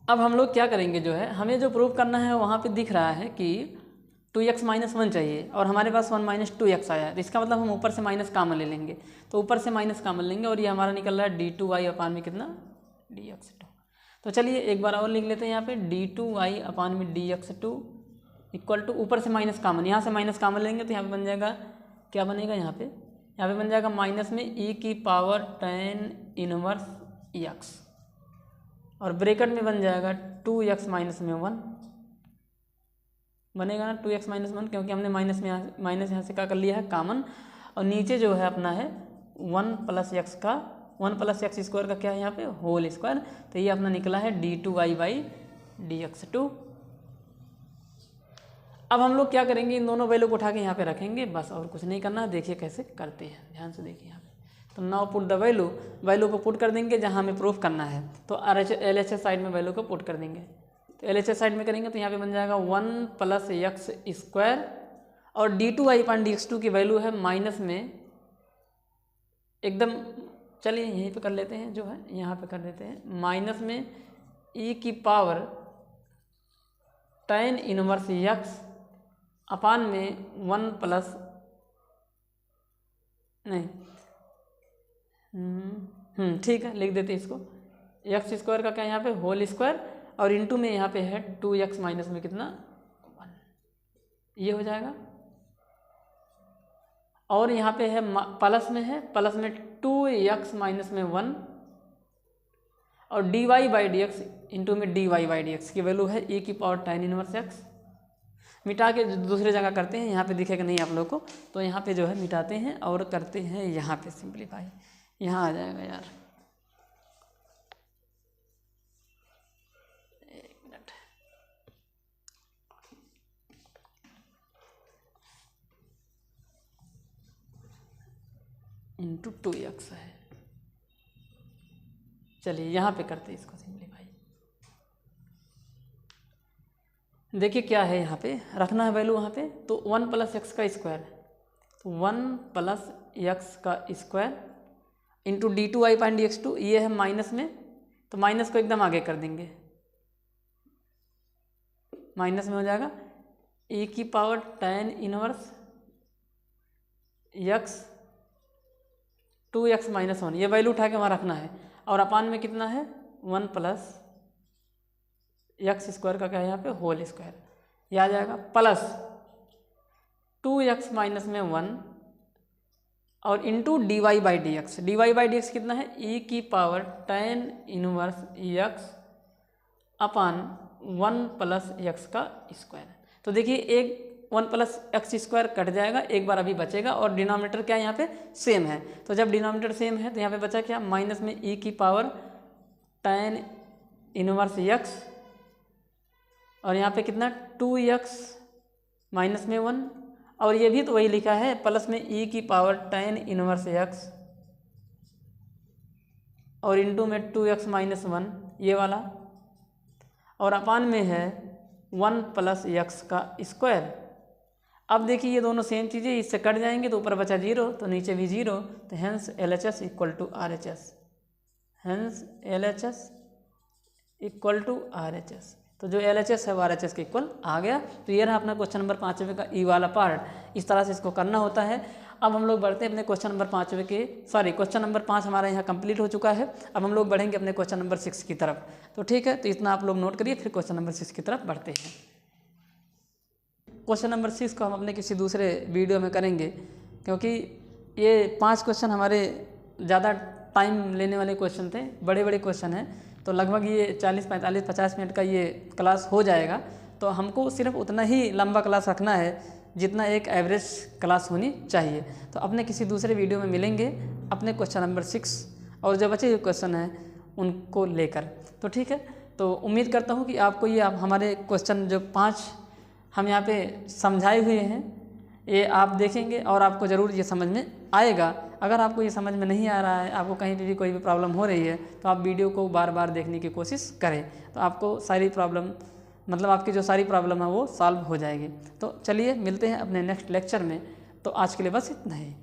अब हम लोग क्या करेंगे, जो है हमें जो प्रूव करना है वहाँ पे दिख रहा है कि 2x माइनस 1 चाहिए और हमारे पास 1 माइनस 2x आया है। तो इसका मतलब हम ऊपर से माइनस कॉमन ले लेंगे। तो ऊपर से माइनस कॉमन लेंगे और ये हमारा निकल रहा है d2y अपान में कितना dx2। तो चलिए एक बार और लिख लेते हैं यहाँ पे d2y अपान में dx2 इक्वल टू, ऊपर से माइनस कामन, यहाँ से माइनस कामन लेंगे तो यहाँ पे बन जाएगा, क्या बनेगा यहाँ पे बन जाएगा माइनस में e की पावर tan इनवर्स x, और ब्रैकेट में बन जाएगा 2x माइनस में 1 बनेगा ना, 2x माइनस 1, क्योंकि हमने माइनस यहाँ से क्या कर लिया है कॉमन, और नीचे जो है अपना है 1 प्लस एक्स का, 1 प्लस एक्स स्क्वायर का क्या है यहाँ पे होल स्क्वायर, तो ये अपना निकला है d2y बाई dx2। अब हम लोग क्या करेंगे, इन दोनों वैल्यू को उठा के यहाँ पे रखेंगे, बस और कुछ नहीं करना। देखिए कैसे करते हैं, ध्यान से देखिए यहाँ पे। तो नाउ पुट द वैल्यू को पुट कर देंगे जहाँ हमें प्रूफ करना है, तो LHS साइड में वैल्यू को पुट कर देंगे। तो LHS साइड में करेंगे तो यहाँ पे बन जाएगा 1 प्लस एक्स स्क्वायर, और d2y पान dx2 की वैल्यू है माइनस में एकदम, चलिए यहीं पे कर लेते हैं, जो है यहाँ पे कर देते हैं माइनस में e की power tan inverse x upon में 1 प्लस, नहीं ठीक है लिख देते हैं इसको, एक्स स्क्वायर का क्या यहाँ पे होल स्क्वायर, और इंटू में यहाँ पे है 2x माइनस में कितना 1, ये हो जाएगा। और यहाँ पे है प्लस में 2x माइनस में 1, और dy by d x into में dy बाई डी एक्स की वैल्यू है e की पावर tan इनवर्स x। मिटा के दूसरे जगह करते हैं, यहाँ पे दिखेगा नहीं आप लोग को, तो यहाँ पे जो है मिटाते हैं और करते हैं यहाँ पे सिंप्लीफाई, यहाँ आ जाएगा यार, एक मिनट, इंटू 2x है। चलिए यहाँ पे करते हैं इसको सिंप्लीफाई। देखिए क्या है यहाँ पे रखना है वैल्यू वहाँ पे, तो 1 प्लस एक्स का स्क्वायर, तो 1 प्लस एक्स का square into d2y pine dx2, ये है माइनस में, तो माइनस को एकदम आगे कर देंगे, माइनस में हो जाएगा e की power tan inverse x 2x minus 1, ये वैल्यू उठा के वहाँ रखना है, और अपान में कितना है 1 प्लस एक्स स्क्वायर का क्या है यहाँ पे होल स्क्वायर, ये आ जाएगा प्लस 2x माइनस में 1 और into dy by d x कितना है e की power tan inverse x upon 1 plus x का स्क्वायर। तो देखिए एक 1 प्लस एक्स स्क्वायर कट जाएगा, एक बार अभी बचेगा, और डिनोमिनेटर क्या है यहाँ पे सेम है, तो जब डिनोमिनेटर सेम है तो यहाँ पे बचा क्या माइनस में e की पावर tan इनवर्स x, और यहाँ पे कितना 2x माइनस में 1, और ये भी तो वही लिखा है प्लस में e की पावर tan इनवर्स x और इंटू में 2x माइनस 1 ये वाला, और अपान में है 1 प्लस एक्स का स्क्वायर। अब देखिए ये दोनों सेम चीज़ें, इससे कट जाएंगे तो ऊपर बचा 0 तो नीचे भी 0, तो hence LHS equal to RHS, hence LHS equal to RHS। तो जो LHS है वो RHS के इक्वल आ गया। तो ये रहा अपना क्वेश्चन नंबर 5वें का ई वाला पार्ट, इस तरह से इसको करना होता है। अब हम लोग बढ़ते हैं अपने क्वेश्चन नंबर 5वें के, क्वेश्चन नंबर 5 हमारा यहाँ कंप्लीट हो चुका है। अब हम लोग बढ़ेंगे अपने क्वेश्चन नंबर 6 की तरफ। तो ठीक है, तो इतना आप लोग नोट करिए, फिर क्वेश्चन नंबर 6 की तरफ बढ़ते हैं। क्वेश्चन नंबर 6 को हम अपने किसी दूसरे वीडियो में करेंगे, क्योंकि ये 5 क्वेश्चन हमारे ज़्यादा टाइम लेने वाले क्वेश्चन थे, बड़े बड़े क्वेश्चन हैं, तो लगभग ये 40, 45, 50 मिनट का ये क्लास हो जाएगा। तो हमको सिर्फ उतना ही लंबा क्लास रखना है जितना एक एवरेज क्लास होनी चाहिए। तो अपने किसी दूसरे वीडियो में मिलेंगे अपने क्वेश्चन नंबर 6 और जो बचे हुए क्वेश्चन हैं उनको लेकर। तो ठीक है, तो उम्मीद करता हूँ कि आपको ये हमारे क्वेश्चन जो 5 हम यहाँ पे समझाए हुए हैं ये आप देखेंगे और आपको ज़रूर ये समझ में आएगा। अगर आपको ये समझ में नहीं आ रहा है, आपको कहीं पे भी कोई भी प्रॉब्लम हो रही है, तो आप वीडियो को बार बार देखने की कोशिश करें, तो आपको सारी प्रॉब्लम आपकी जो सारी प्रॉब्लम है वो सॉल्व हो जाएगी। तो चलिए मिलते हैं अपने नेक्स्ट लेक्चर में। तो आज के लिए बस इतना ही।